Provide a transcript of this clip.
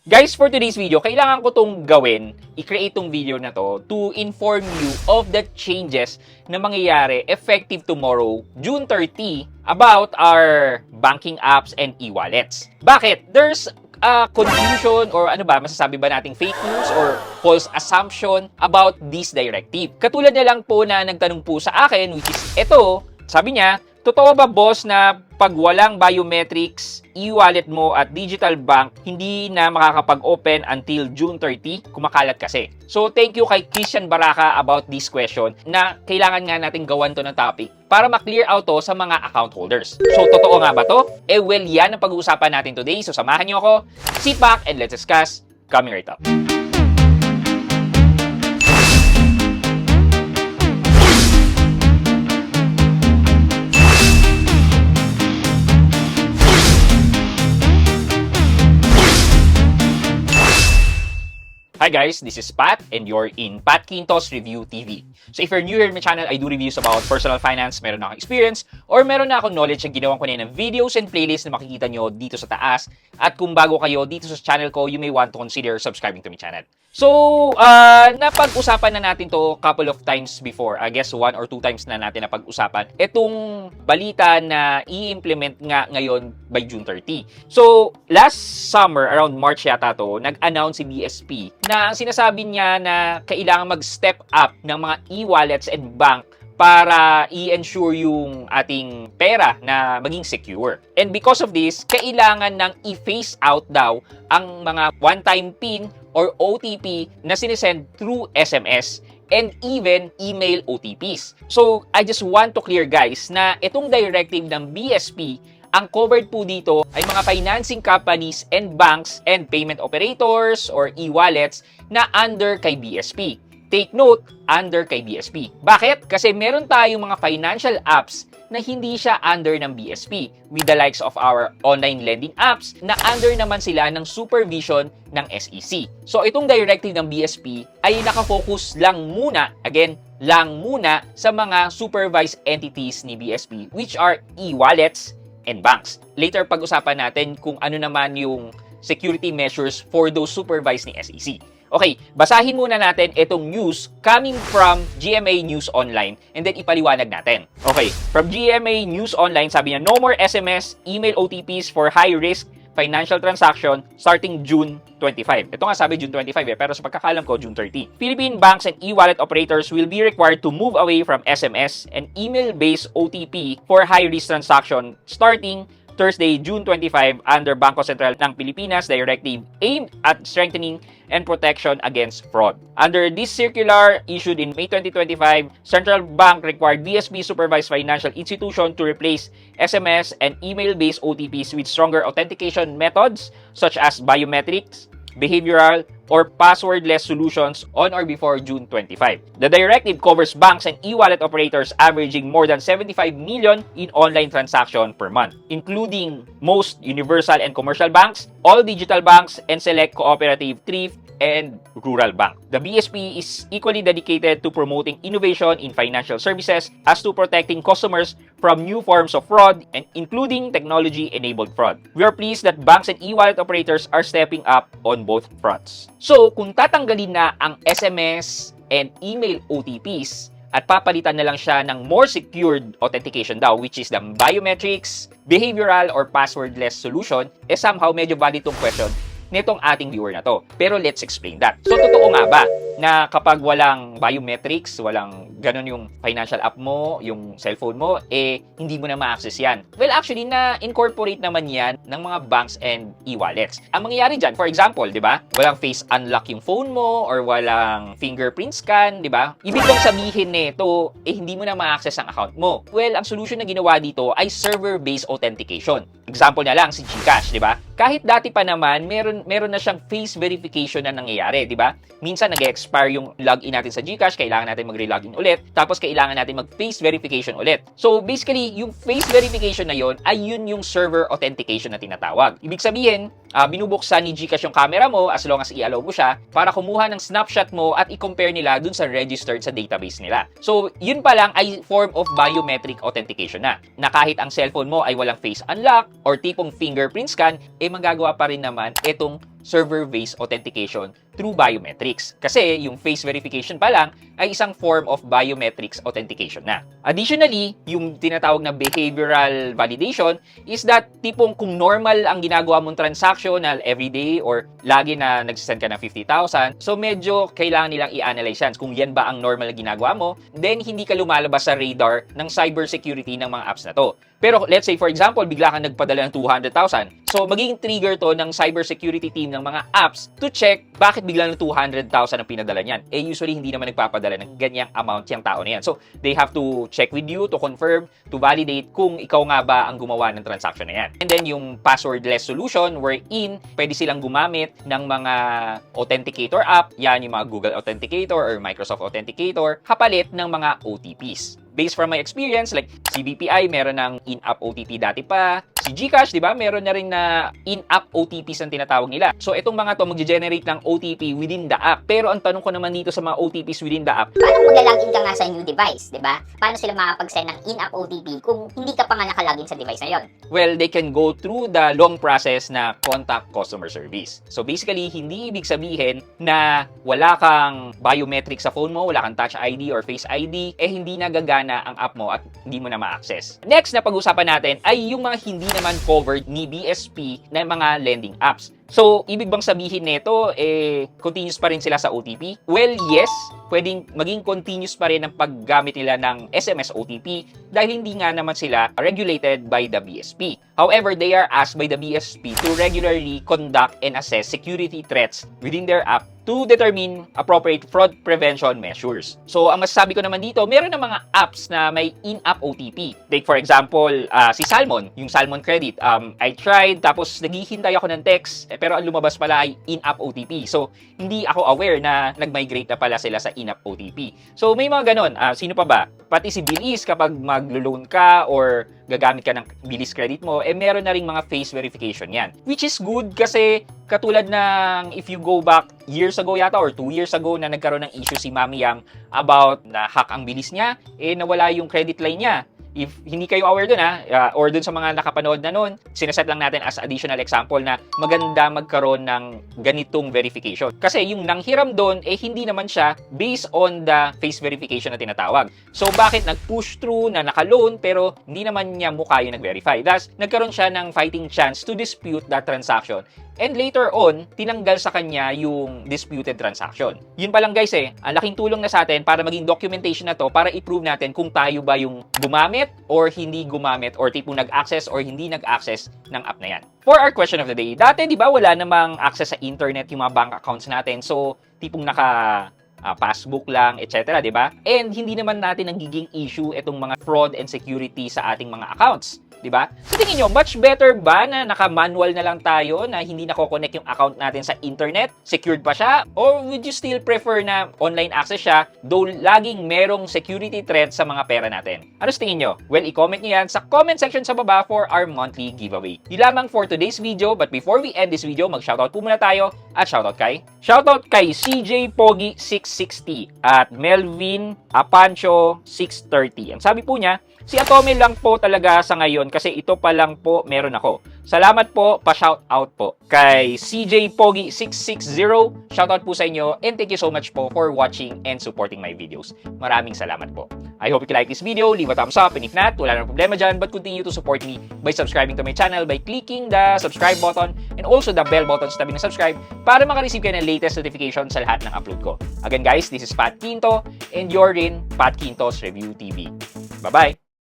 Guys, for today's video, kailangan ko tong gawin, i-create tong video na to to inform you of the changes na mangyayari effective tomorrow, June 30, about our banking apps and e-wallets. Bakit? There's confusion or masasabi ba nating fake news or false assumption about this directive. Katulad na lang po na nagtanong po sa akin, which is ito, sabi niya, totoo ba boss na pag walang biometrics, e-wallet mo at digital bank, hindi na makakapag-open until June 30? Kumakalat kasi. So, thank you kay Christian Baraka about this question na kailangan nga natin gawan to ng topic para ma-clear out to sa mga account holders. So, totoo nga ba to? Well, yan ang pag-uusapan natin today. So, samahan niyo ako. Sit back and let's discuss. Coming right up. Hi guys, this is Pat and you're in Pat Quintos Review TV. So if you're new here in my channel, I do reviews about personal finance, meron na akong experience, or meron na akong knowledge na ginawan ko na ng videos and playlists na makikita nyo dito sa taas. At kung bago kayo dito sa channel ko, you may want to consider subscribing to my channel. So, napag-usapan na natin to couple of times before. I guess 1 or 2 times na natin napag-usapan. Itong balita na i-implement nga ngayon by June 30. So, last summer, around March yata to, nag-announce si BSP na ang sinasabi niya na kailangan mag-step up ng mga e-wallets and bank para i-ensure yung ating pera na maging secure. And because of this, kailangan ng i-phase out daw ang mga one-time PIN or OTP na sinesend through SMS and even email OTPs. So, I just want to clear guys na itong directive ng BSP, ang covered po dito ay mga financing companies and banks and payment operators or e-wallets na under kay BSP. Take note, under kay BSP. Bakit? Kasi meron tayong mga financial apps na hindi siya under ng BSP with the likes of our online lending apps na under naman sila ng supervision ng SEC. So itong directive ng BSP ay nakafocus lang muna, again, lang muna sa mga supervised entities ni BSP which are e-wallets and banks. Later pag-usapan natin kung ano naman yung security measures for those supervised ni SEC. Okay, basahin muna natin itong news coming from GMA News Online and then ipaliwanag natin. Okay, from GMA News Online, sabi niya, no more SMS, email OTPs for high-risk financial transaction starting June 25. Ito nga sabi June 25 pero sa pagkakalam ko, June 30. Philippine banks and e-wallet operators will be required to move away from SMS and email-based OTP for high-risk transaction starting Thursday, June 25 under Bangko Sentral ng Pilipinas Directive aimed at strengthening and protection against fraud. Under this circular issued in May 2025, Central Bank required BSP supervised financial institution to replace SMS and email-based OTPs with stronger authentication methods such as biometrics, behavioral, or passwordless solutions on or before June 25. The directive covers banks and e-wallet operators averaging more than 75 million in online transaction per month, including most universal and commercial banks, all digital banks, and select cooperative, thrift, and rural bank. The BSP is equally dedicated to promoting innovation in financial services as to protecting customers from new forms of fraud and including technology-enabled fraud. We are pleased that banks and e-wallet operators are stepping up on both fronts. So, kung tatanggalin na ang SMS and email OTPs at papalitan na lang siya ng more secured authentication daw, which is the biometrics, behavioral, or passwordless solution, somehow medyo valid tong question nitong ating viewer na to. Pero let's explain that. So, totoo nga ba na kapag walang biometrics, walang ganun yung financial app mo, yung cellphone mo, hindi mo na ma-access yan? Well, actually, na-incorporate naman yan ng mga banks and e-wallets. Ang mangyayari dyan, for example, di ba? Walang face unlock yung phone mo or walang fingerprint scan, di ba? Ibig kong sabihin nito, hindi mo na ma-access ang account mo. Well, ang solution na ginawa dito ay server-based authentication. Example na lang, si GCash, di ba? Kahit dati pa naman, meron na siyang face verification na nangyayari, di ba? Minsan nag-expire yung login natin sa GCash, kailangan natin mag-relogin ulit, tapos kailangan natin mag-face verification ulit. So basically, yung face verification na yon ay yun yung server authentication na tinatawag. Ibig sabihin, binubuksan ni GCash yung camera mo as long as i-allow mo siya para kumuha ng snapshot mo at i-compare nila dun sa registered sa database nila. So, yun pa lang ay form of biometric authentication na kahit ang cellphone mo ay walang face unlock or tipong fingerprint scan, magagawa pa rin naman itong server-based authentication through biometrics. Kasi yung face verification pa lang ay isang form of biometrics authentication na. Additionally, yung tinatawag na behavioral validation is that tipong kung normal ang ginagawa mong transaction na everyday or lagi na nagsisend ka ng 50,000, so medyo kailangan nilang i-analyze yan. Kung yan ba ang normal na ginagawa mo, then hindi ka lumalabas sa radar ng cybersecurity ng mga apps na to. Pero let's say for example, bigla kang nagpadala ng 200,000. So magiging trigger to ng cybersecurity team ng mga apps to check bakit bigla ng 200,000 ang pinadala niyan. Usually hindi naman nagpapadala ng ganyang amount yung tao na yan. So they have to check with you to confirm, to validate kung ikaw nga ba ang gumawa ng transaction na yan. And then yung passwordless solution wherein pwede silang gumamit ng mga authenticator app, yan yung mga Google Authenticator or Microsoft Authenticator, kapalit ng mga OTPs. Based from my experience, like si BPI, meron ng in-app OTP dati pa. Si GCash, di ba, meron na rin na in-app OTPs ang tinatawag nila. So, itong mga to mag-generate ng OTP within the app. Pero ang tanong ko naman dito sa mga OTPs within the app, paano maglalagin ka nga sa new device, di ba? Paano sila makapag-send ng in-app OTP kung hindi ka pa nga nakalagin sa device na yon? well, they can go through the long process na contact customer service. So, basically, hindi ibig sabihin na wala kang biometric sa phone mo, wala kang Touch ID or Face ID, hindi nagagana ang app mo at hindi mo na ma-access. Next na pag-usapan natin ay yung mga hindi naman covered ni BSP na mga lending apps. So, ibig bang sabihin nito, continuous pa rin sila sa OTP? Well, yes, pwedeng maging continuous pa rin ang paggamit nila ng SMS OTP dahil hindi nga naman sila regulated by the BSP. However, they are asked by the BSP to regularly conduct and assess security threats within their app to determine appropriate fraud prevention measures. So, ang masasabi ko naman dito, meron na mga apps na may in-app OTP. Take for example, si Salmon, yung Salmon Credit. I tried, tapos naghihintay ako ng text, pero ang lumabas pala ay in-app OTP. So, hindi ako aware na nag-migrate na pala sila sa in-app OTP. So, may mga ganon. Sino pa ba? Pati si Bilis, kapag mag-loan ka or gagamit ka ng Bilis credit mo, meron na ring mga face verification yan. Which is good kasi katulad ng if you go back years ago yata or 2 years ago na nagkaroon ng issue si Mami Yang about na hack ang Bilis niya, nawala yung credit line niya. If hindi kayo aware dun or dun sa mga nakapanood na nun, sinaset lang natin as additional example na maganda magkaroon ng ganitong verification. Kasi yung nanghiram dun, hindi naman siya based on the face verification na tinatawag. So, bakit nag-push through na naka-loan pero hindi naman niya mukha yung nag-verify? Thus, nagkaroon siya ng fighting chance to dispute that transaction. And later on, tinanggal sa kanya yung disputed transaction. Yun pa lang guys ang laking tulong na sa atin para maging documentation na to para i-prove natin kung tayo ba yung gumamit or hindi gumamit or tipong nag-access or hindi nag-access ng app na yan. For our question of the day, dati di ba wala namang access sa internet yung mga bank accounts natin, so tipong passbook lang, etc., di ba? And hindi naman natin nagiging issue itong mga fraud and security sa ating mga accounts. Diba? So tingin nyo, much better ba na naka-manual na lang tayo na hindi nako-connect yung account natin sa internet? Secured pa siya? Or would you still prefer na online access siya though laging merong security threat sa mga pera natin? Ano sa tingin nyo? Well, i-comment nyo yan sa comment section sa baba for our monthly giveaway. Di lamang for today's video, but before we end this video, mag-shoutout po muna tayo at shoutout kay CJ Pogi 660 at Melvin Apancho 630. Ang sabi po niya, si Atome lang po talaga sa ngayon kasi ito pa lang po meron ako. Salamat po, pa-shoutout po. Kay CJ Pogi 660, shoutout po sa inyo and thank you so much po for watching and supporting my videos. Maraming salamat po. I hope you like this video, leave a thumbs up, and if not, wala nang problema dyan, but continue to support me by subscribing to my channel by clicking the subscribe button and also the bell button sa tabi ng subscribe para makareceive kayo ng latest notification sa lahat ng upload ko. Again guys, this is Pat Quinto and you're in Pat Quinto's Review TV. Bye-bye!